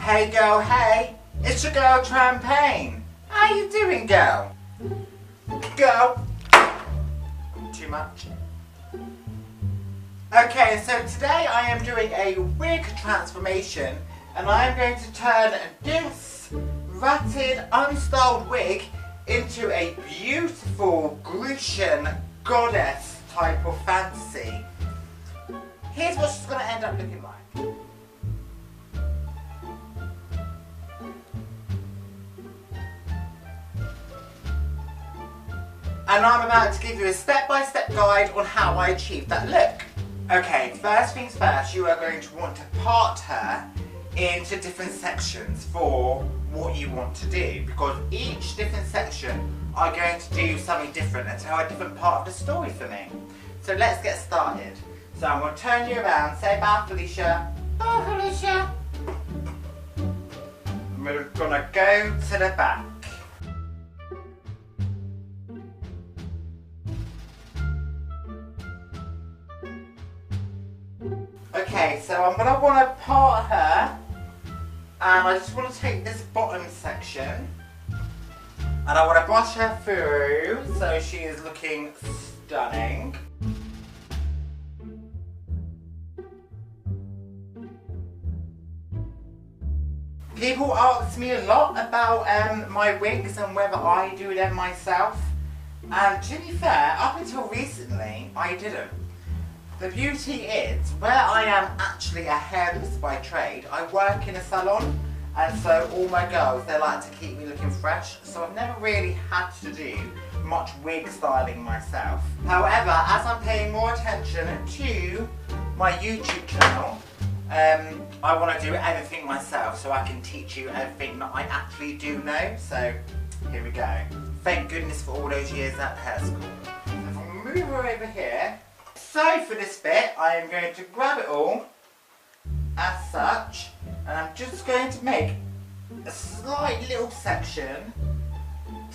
Hey girl, hey, it's your girl Trampagne. How you doing, girl? Girl. Too much. Okay, so today I am doing a wig transformation and I am going to turn this ratted, unstyled wig into a beautiful Grecian goddess type of fantasy. Here's what she's going to end up looking like. And I'm about to give you a step-by-step guide on how I achieved that look. Okay, first things first, you are going to want to part her into different sections for what you want to do, because each different section are going to do something different and tell a different part of the story for me. So let's get started. So I'm going to turn you around, say bye Felicia. Bye Felicia. We're going to go to the back. Okay, so I'm going to want to part her, and I just want to take this bottom section and I want to brush her through so she is looking stunning. People ask me a lot about my wigs and whether I do them myself, and to be fair, up until recently I didn't. The beauty is, where I am actually a hairless by trade, I work in a salon, and so all my girls, they like to keep me looking fresh, so I've never really had to do much wig styling myself. However, as I'm paying more attention to my YouTube channel, I want to do everything myself so I can teach you everything that I actually do know, so here we go. Thank goodness for all those years at hair school. So if I move her over here, so for this bit, I am going to grab it all, as such, and I'm just going to make a slight little section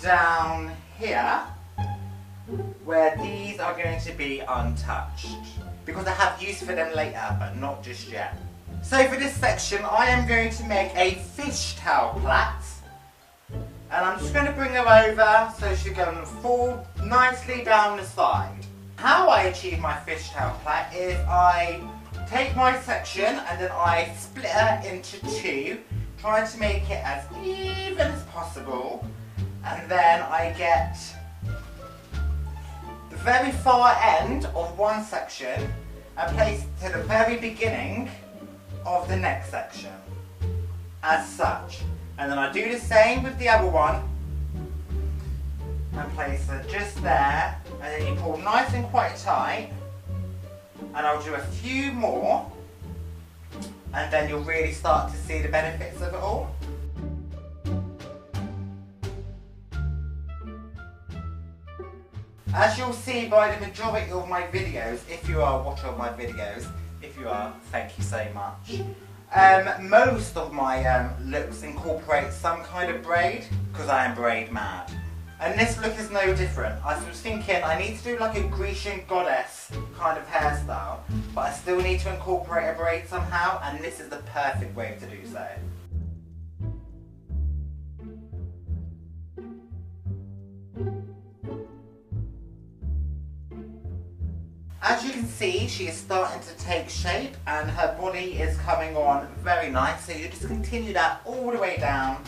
down here, where these are going to be untouched, because I have use for them later, but not just yet. So for this section, I am going to make a fishtail plait, and I'm just going to bring her over so she can fall nicely down the side. How I achieve my fishtail plait is I take my section and then I split her into two, trying to make it as even as possible, and then I get the very far end of one section and place it to the very beginning of the next section, as such. And then I do the same with the other one and place it just there, and then you pull nice and quite tight, and I'll do a few more, and then you'll really start to see the benefits of it all. As you'll see by the majority of my videos, if you are watching my videos, if you are, thank you so much. Most of my looks incorporate some kind of braid, because I am braid mad. And this look is no different. I was thinking I need to do like a Grecian goddess kind of hairstyle, but I still need to incorporate a braid somehow, and this is the perfect way to do so. As you can see, she is starting to take shape and her body is coming on very nice, so you just continue that all the way down.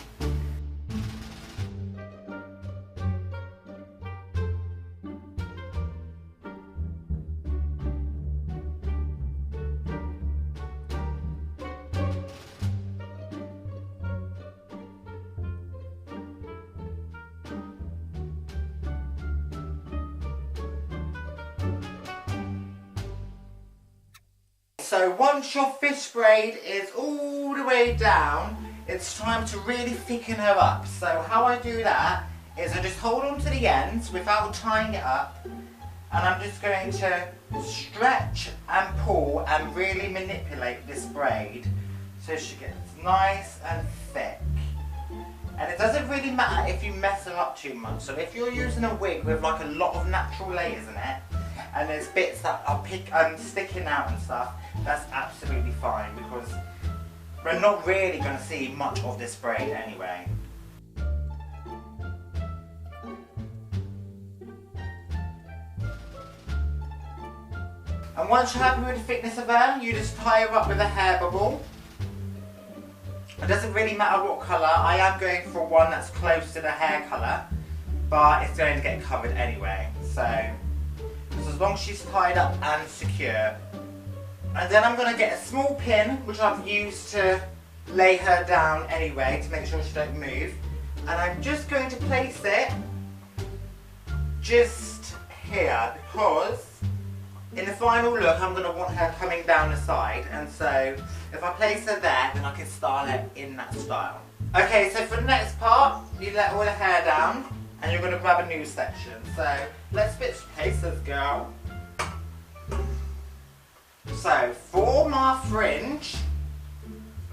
So once your fish braid is all the way down, it's time to really thicken her up. So how I do that is I just hold on to the ends without tying it up, and I'm just going to stretch and pull and really manipulate this braid so she gets nice and thick. And it doesn't really matter if you mess her up too much. So if you're using a wig with like a lot of natural layers in it, and there's bits that are sticking out and stuff, that's absolutely fine, because we're not really going to see much of this braid anyway. And once you're happy with the thickness of her, you just tie her up with a hair bubble. It doesn't really matter what colour. I am going for one that's close to the hair colour, but it's going to get covered anyway. So as long as she's tied up and secure. And then I'm going to get a small pin, which I've used to lay her down anyway, to make sure she don't move. And I'm just going to place it just here, because in the final look, I'm going to want her coming down the side, and so if I place her there, then I can style it in that style. Okay, so for the next part, you let all the hair down, and you're going to grab a new section. So let's switch places, girl. So for my fringe,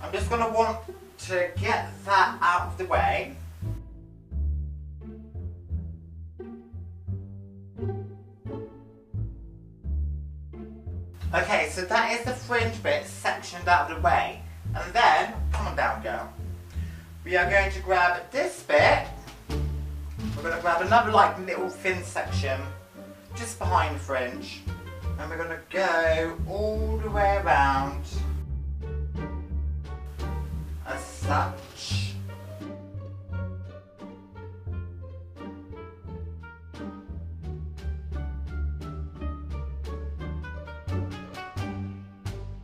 I'm just going to want to get that out of the way. Okay, so that is the fringe bit sectioned out of the way. And then, come on down, girl. We are going to grab this bit. We're going to grab another little thin section just behind the fringe. And we're going to go all the way around as such.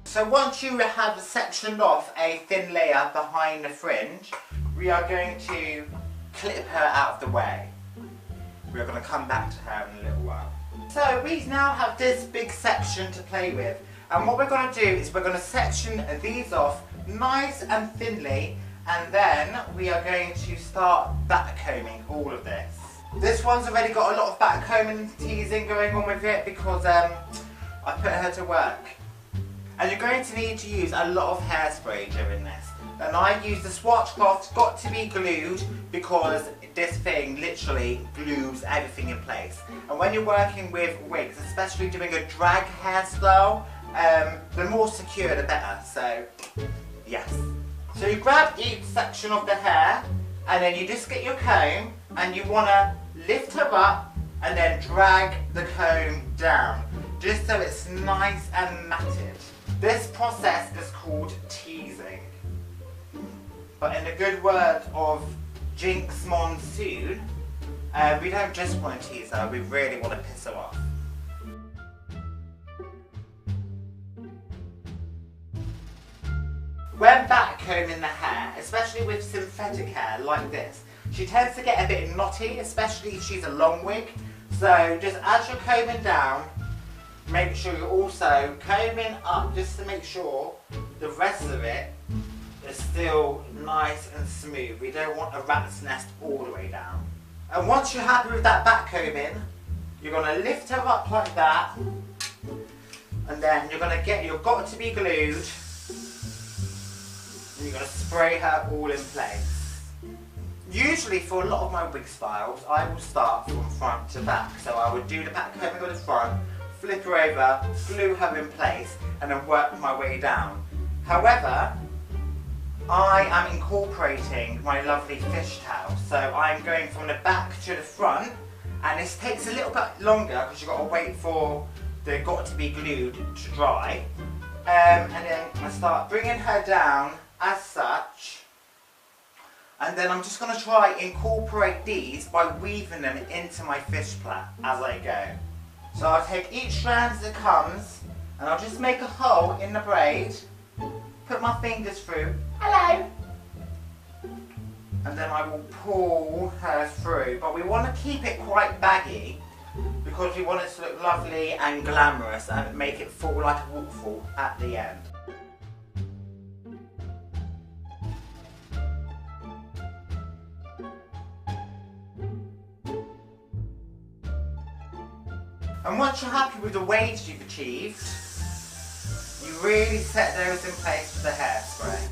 So once you have sectioned off a thin layer behind the fringe, we are going to clip her out of the way. We are going to come back to her in a little while. So we now have this big section to play with, and what we're going to do is we're going to section these off nice and thinly, and then we are going to start backcombing all of this. This one's already got a lot of backcombing and teasing going on with it because I put her to work. And you're going to need to use a lot of hairspray during this. And I use the swatch cloth, got to be glued, because this thing literally glues everything in place. And when you're working with wigs, especially doing a drag hairstyle, the more secure the better, so yes. So you grab each section of the hair, and then you just get your comb, and you want to lift her up, and then drag the comb down, just so it's nice and matted. This process is called teasing. But in the good words of Jinx Monsoon, we don't just want to tease her, we really want to piss her off. When backcombing the hair, especially with synthetic hair like this, she tends to get a bit knotty, especially if she's a long wig. So just as you're combing down, make sure you're also combing up just to make sure the rest of it is still nice and smooth. We don't want a rat's nest all the way down. And once you're happy with that back combing, you're going to lift her up like that, and then you're going to get your got to be glued, and you're going to spray her all in place. Usually for a lot of my wig styles, I will start from front to back. So I would do the back combing on the front, flip her over, glue her in place, and then work my way down. However, I am incorporating my lovely fishtail, so I'm going from the back to the front, and this takes a little bit longer because you've got to wait for the got to be glued to dry, and then I start bringing her down as such, and then I'm just going to try incorporate these by weaving them into my fish plait as I go. So I'll take each strand as it comes, and I'll just make a hole in the braid, put my fingers through, hello, and then I will pull her through. But we want to keep it quite baggy, because we want it to look lovely and glamorous and make it fall like a waterfall at the end. And once you're happy with the waves you've achieved, you really set those in place with the hairspray.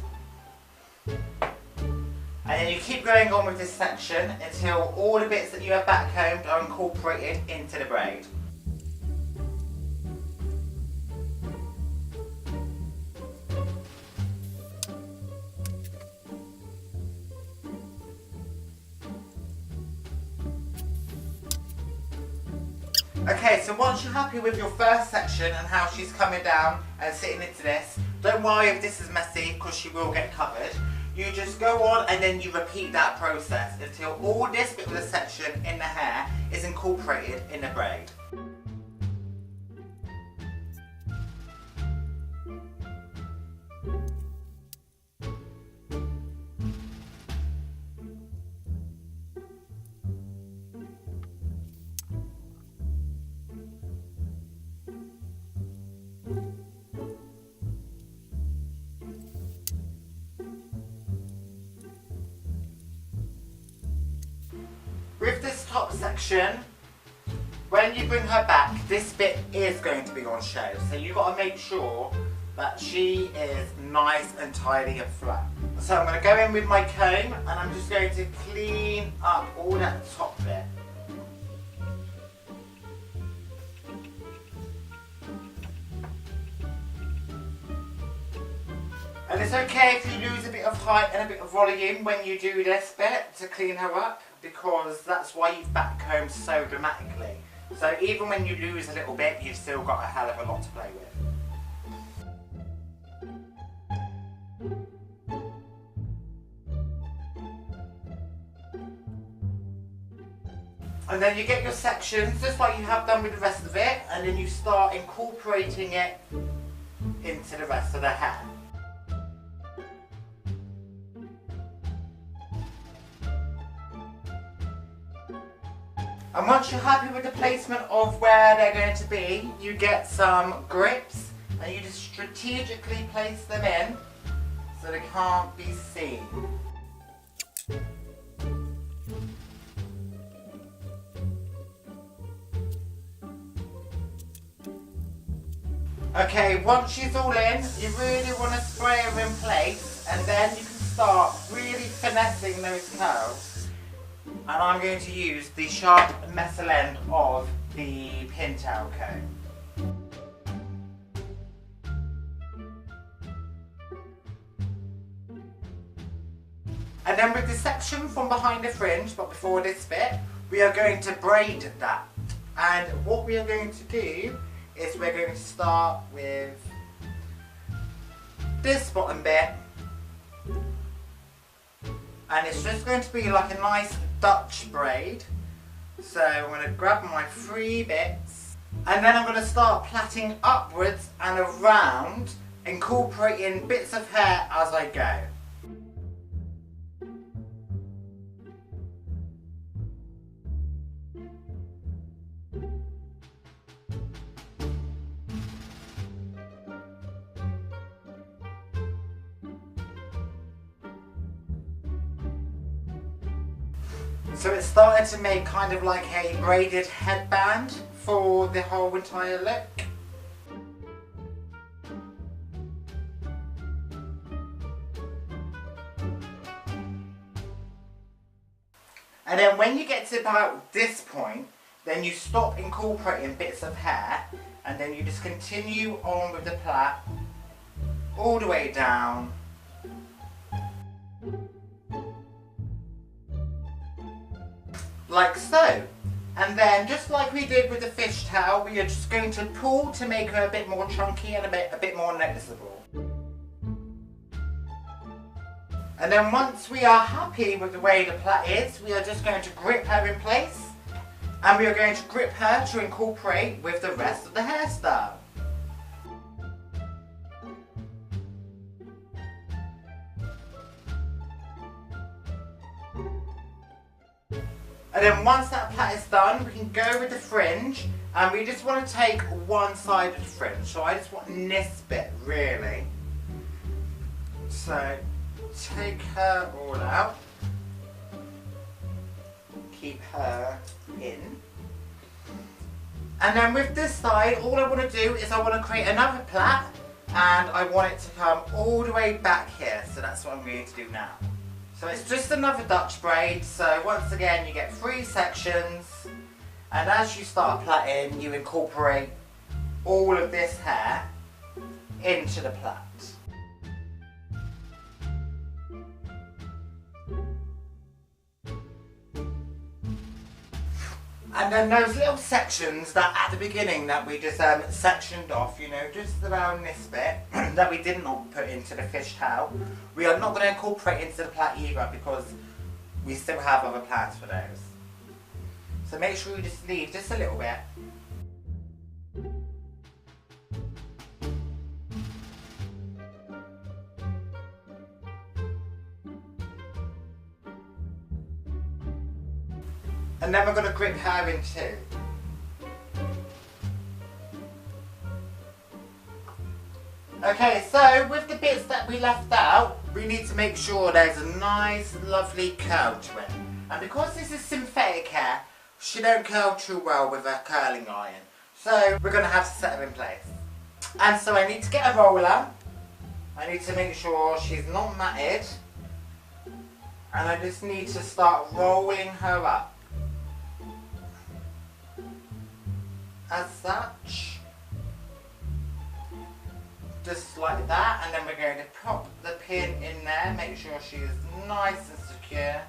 And then you keep going on with this section until all the bits that you have backcombed are incorporated into the braid. Okay, so once you're happy with your first section and how she's coming down and sitting into this, don't worry if this is messy because she will get covered. You just go on and then you repeat that process until all this bit of the section in the hair is incorporated in the braid. With this top section, when you bring her back, this bit is going to be on show. So you've got to make sure that she is nice and tidy and flat. So I'm going to go in with my comb and I'm just going to clean up all that top bit. And it's okay if you lose a bit of height and a bit of volume when you do this bit to clean her up, because that's why you've back combed so dramatically. So even when you lose a little bit, you've still got a hell of a lot to play with. And then you get your sections just like you have done with the rest of it, and then you start incorporating it into the rest of the hair. And once you're happy with the placement of where they're going to be, you get some grips and you just strategically place them in so they can't be seen. Okay, once she's all in, you really want to spray her in place, and then you can start really finessing those curls. And I'm going to use the sharp metal end of the pintail comb. And then with the section from behind the fringe, but before this bit, we are going to braid that. And what we are going to do is we're going to start with this bottom bit. And it's just going to be like a nice Dutch braid. So I'm going to grab my 3 bits and then I'm going to start plaiting upwards and around, incorporating bits of hair as I go. So it's starting to make kind of like a braided headband for the whole entire look. And then when you get to about this point, then you stop incorporating bits of hair and then you just continue on with the plait all the way down. Like so. And then just like we did with the fishtail, we are just going to pull to make her a bit more chunky and a bit more noticeable. And then once we are happy with the way the plait is, we are just going to grip her in place and we are going to grip her to incorporate with the rest of the hairstyle. And then once that plait is done, we can go with the fringe and we just want to take one side of the fringe. So I just want this bit really. So take her all out, keep her in. And then with this side, all I want to do is I want to create another plait and I want it to come all the way back here. So that's what I'm going to do now. So it's just another Dutch braid, so once again you get 3 sections and as you start plaiting you incorporate all of this hair into the plait. And And then those little sections that at the beginning that we just sectioned off, you know, just around this bit that we did not put into the fishtail, we are not going to incorporate into the plait either because we still have other plans for those. So make sure you just leave just a little bit. And then we're going to grip her in two. Okay, so with the bits that we left out, we need to make sure there's a nice, lovely curl to it. And because this is synthetic hair, she don't curl too well with a curling iron. So we're going to have to set her in place. And so I need to get a roller. I need to make sure she's not matted. And I just need to start rolling her up. As such, just like that, and then we're going to pop the pin in there, make sure she is nice and secure,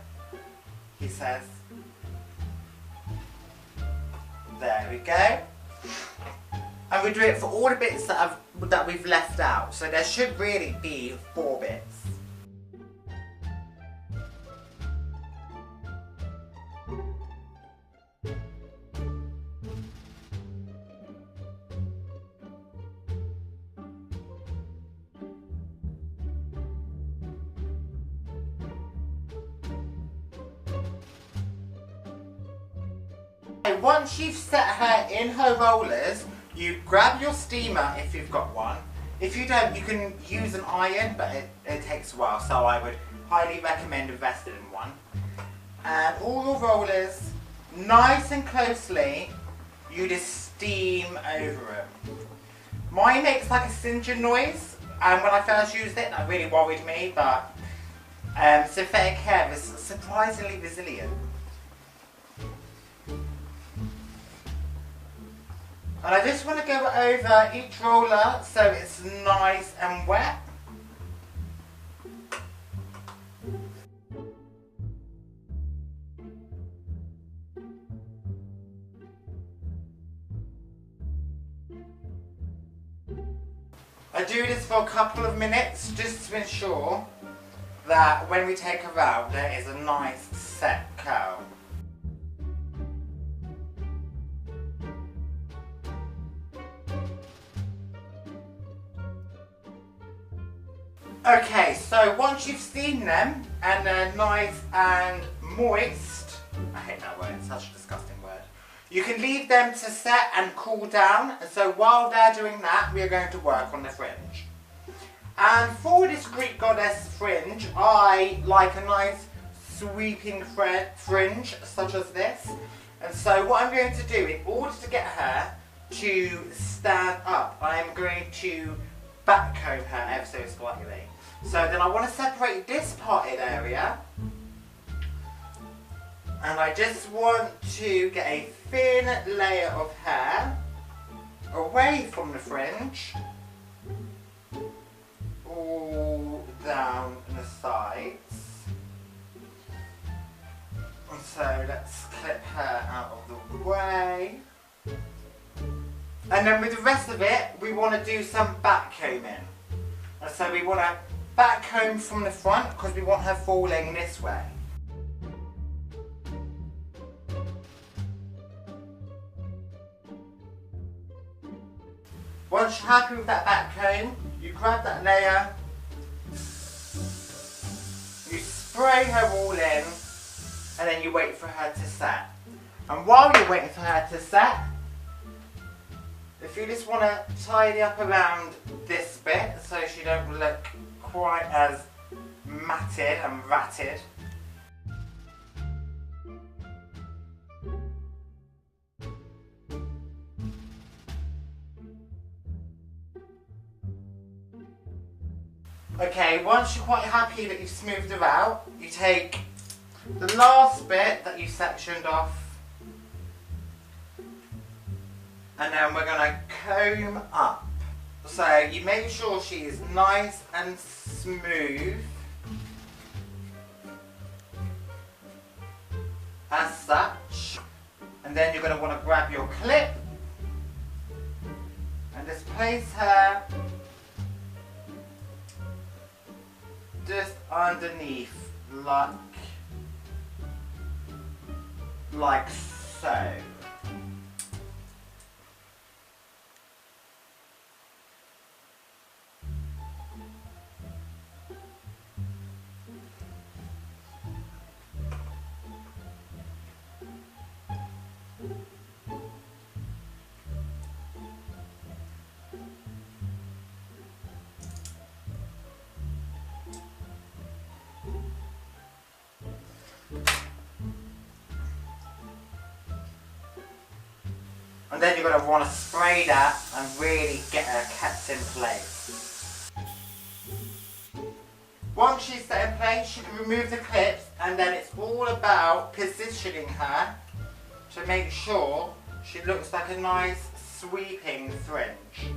he says. There we go. And we do it for all the bits that we've left out, so there should really be 4 bits. Once you've set her in her rollers, you grab your steamer if you've got one. If you don't, you can use an iron, but it takes a while, so I would highly recommend investing in one. And all your rollers, nice and closely, you just steam over them. Mine makes like a singeing noise, and when I first used it, that really worried me, but synthetic hair is surprisingly resilient. And I just want to go over each roller so it's nice and wet. I do this for a couple of minutes just to ensure that when we take her out there is a nice set curl. Okay, so once you've steamed them and they're nice and moist, I hate that word, it's such a disgusting word, you can leave them to set and cool down. And so while they're doing that, we are going to work on the fringe. And for this Greek goddess fringe, I like a nice sweeping fringe such as this. And so what I'm going to do, in order to get her to stand up, I am going to backcomb her ever so slightly. So then I want to separate this parted area, and I just want to get a thin layer of hair away from the fringe, all down the sides. And so let's clip her out of the way. And then with the rest of it, we want to do some backcombing. And so we want to backcomb from the front because we want her falling this way. Once you're happy with that backcomb, you grab that layer, you spray her all in, and then you wait for her to set. And while you're waiting for her to set, if you just want to tidy up around this bit so she don't look quite as matted and ratted. Okay, once you're quite happy that you've smoothed her out, you take the last bit that you sectioned off, and then we're going to comb up. So you make sure she is nice and smooth as such, And then you're going to want to grab your clip and just place her just underneath, like so. And then you're going to want to spray that and really get her kept in place. Once she's set in place, you can remove the clips, and then it's all about positioning her to make sure she looks like a nice sweeping fringe.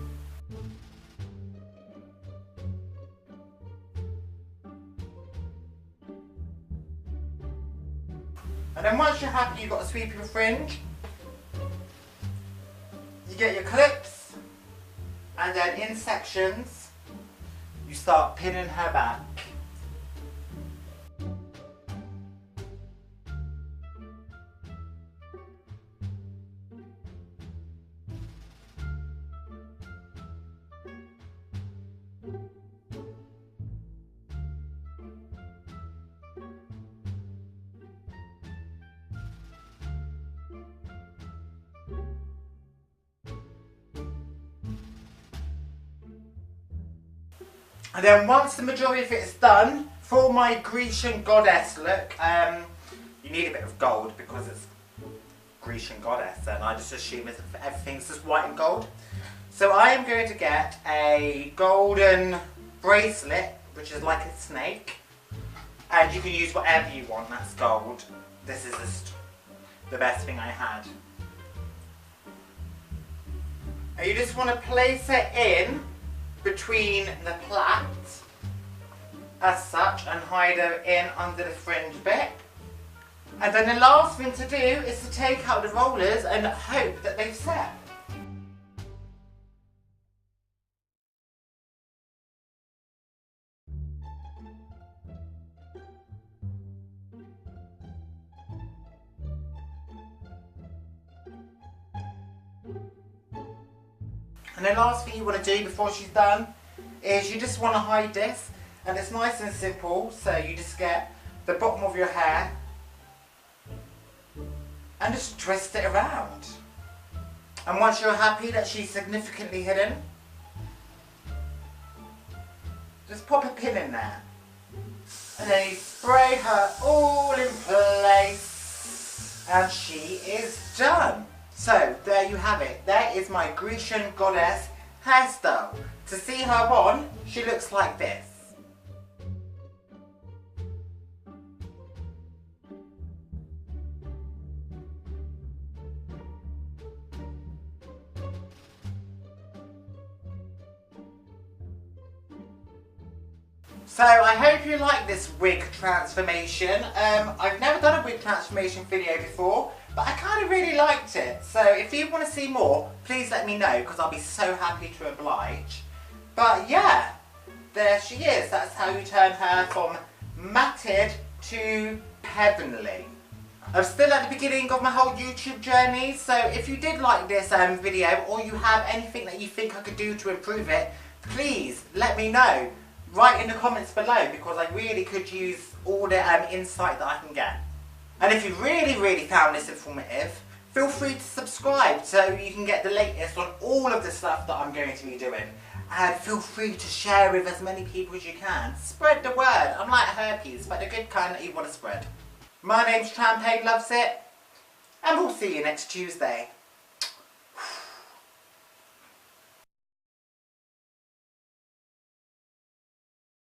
And then once you're happy you've got a sweeping fringe, you get your clips, and then in sections you start pinning her back. And then once the majority of it is done, for my Grecian goddess look, you need a bit of gold because it's Grecian goddess, and I just assume everything's just white and gold. So I am going to get a golden bracelet, which is like a snake, and you can use whatever you want that's gold. This is just the best thing I had. And you just want to place it in between the plait as such and hide her in under the fringe bit. And then the last thing to do is to take out the rollers and hope that they've set. And the last thing you want to do before she's done is you just want to hide this, and it's nice and simple. So you just get the bottom of your hair and just twist it around. And once you're happy that she's significantly hidden, just pop a pin in there. And then you spray her all in place and she is done. So there you have it. There is my Grecian goddess hairstyle. To see her on, she looks like this. So I hope you like this wig transformation. I've never done a wig transformation video before, but I kind of really liked it. So if you want to see more, please let me know, because I'll be so happy to oblige. But yeah, there she is. That's how you turn her from matted to heavenly. I'm still at the beginning of my whole YouTube journey, so if you did like this video, or you have anything that you think I could do to improve it, please let me know. Write in the comments below, because I really could use all the insight that I can get. And if you really found this informative, feel free to subscribe so you can get the latest on all of the stuff that I'm going to be doing. And feel free to share with as many people as you can. Spread the word. I'm like herpes, but the good kind that you want to spread. My name's Champagne Loves It, and we'll see you next Tuesday.